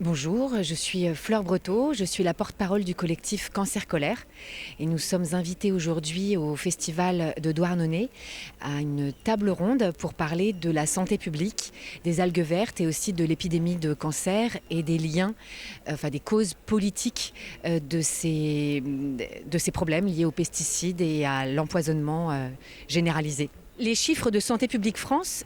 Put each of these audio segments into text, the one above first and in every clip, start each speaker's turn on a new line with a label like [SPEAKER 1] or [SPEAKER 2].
[SPEAKER 1] Bonjour, je suis Fleur Breteau, je suis la porte-parole du collectif Cancer Colère et nous sommes invités aujourd'hui au festival de Douarnenez à une table ronde pour parler de la santé publique, des algues vertes et aussi de l'épidémie de cancer et des liens, des causes politiques de ces problèmes liés aux pesticides et à l'empoisonnement généralisé. Les chiffres de Santé publique France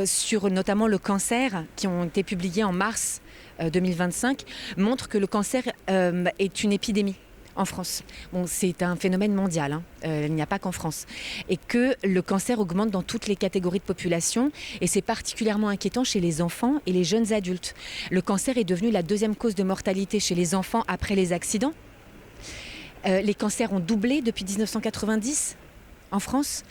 [SPEAKER 1] sur notamment le cancer qui ont été publiés en mars 2025 montrent que le cancer est une épidémie en France. Bon, c'est un phénomène mondial, il n'y a pas qu'en France. Et que le cancer augmente dans toutes les catégories de population et c'est particulièrement inquiétant chez les enfants et les jeunes adultes. Le cancer est devenu la deuxième cause de mortalité chez les enfants après les accidents. Les cancers ont doublé depuis 1990 en France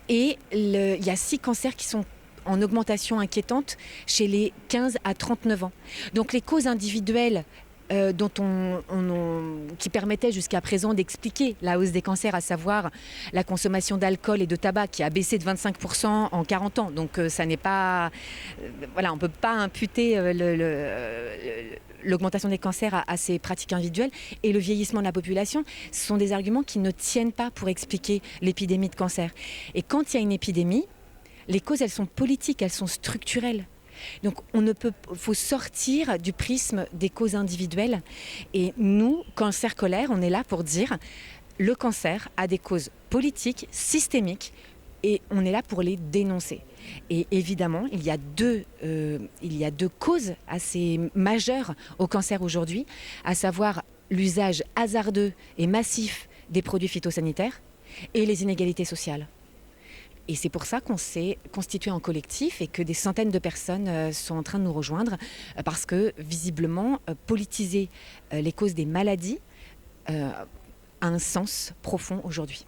[SPEAKER 1] et il y a 6 cancers qui sont en augmentation inquiétante chez les 15 à 39 ans. Donc les causes individuelles qui permettaient jusqu'à présent d'expliquer la hausse des cancers, à savoir la consommation d'alcool et de tabac qui a baissé de 25% en 40 ans. Donc ça n'est pas... on ne peut pas imputer l'augmentation des cancers à ces pratiques individuelles et le vieillissement de la population. Ce sont des arguments qui ne tiennent pas pour expliquer l'épidémie de cancer. Et quand il y a une épidémie, les causes, elles sont politiques, elles sont structurelles. Donc faut sortir du prisme des causes individuelles. Et nous, Cancer Colère, on est là pour dire le cancer a des causes politiques, systémiques, et on est là pour les dénoncer. Et évidemment, il y a deux causes assez majeures au cancer aujourd'hui, à savoir l'usage hasardeux et massif des produits phytosanitaires et les inégalités sociales. Et c'est pour ça qu'on s'est constitué en collectif et que des centaines de personnes sont en train de nous rejoindre parce que visiblement, politiser les causes des maladies a un sens profond aujourd'hui.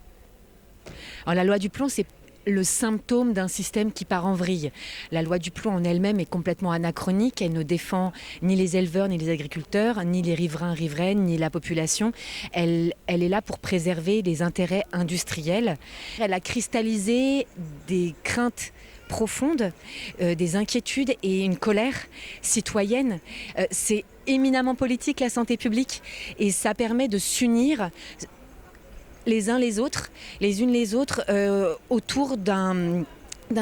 [SPEAKER 1] Alors la loi du plomb, c'est le symptôme d'un système qui part en vrille. La loi du plomb en elle-même est complètement anachronique. Elle ne défend ni les éleveurs, ni les agriculteurs, ni les riverains, riveraines, ni la population. Elle est là pour préserver les intérêts industriels. Elle a cristallisé des craintes profondes, des inquiétudes et une colère citoyenne. C'est éminemment politique, la santé publique, et ça permet de s'unir les uns les autres, les unes les autres, autour d'un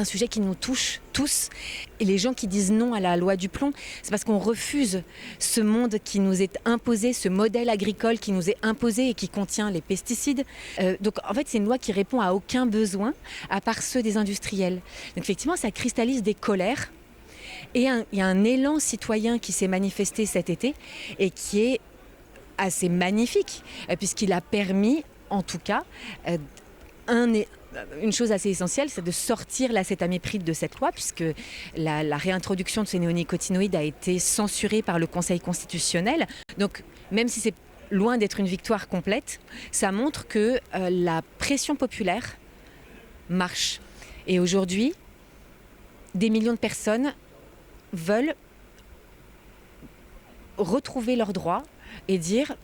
[SPEAKER 1] sujet qui nous touche tous. Et les gens qui disent non à la loi du plomb, c'est parce qu'on refuse ce monde qui nous est imposé, ce modèle agricole qui nous est imposé et qui contient les pesticides. Donc en fait, c'est une loi qui répond à aucun besoin, à part ceux des industriels. Donc effectivement, ça cristallise des colères. Et il y a un élan citoyen qui s'est manifesté cet été et qui est assez magnifique, puisqu'il a permis, en tout cas, une chose assez essentielle, c'est de sortir l'acétamipride de cette loi, puisque la réintroduction de ces néonicotinoïdes a été censurée par le Conseil constitutionnel. Donc, même si c'est loin d'être une victoire complète, ça montre que la pression populaire marche. Et aujourd'hui, des millions de personnes veulent retrouver leurs droits et dire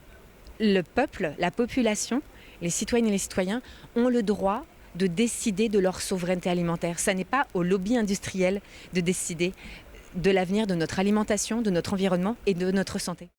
[SPEAKER 1] le peuple, la population, les citoyennes et les citoyens ont le droit de décider de leur souveraineté alimentaire. Ça n'est pas au lobby industriel de décider de l'avenir de notre alimentation, de notre environnement et de notre santé.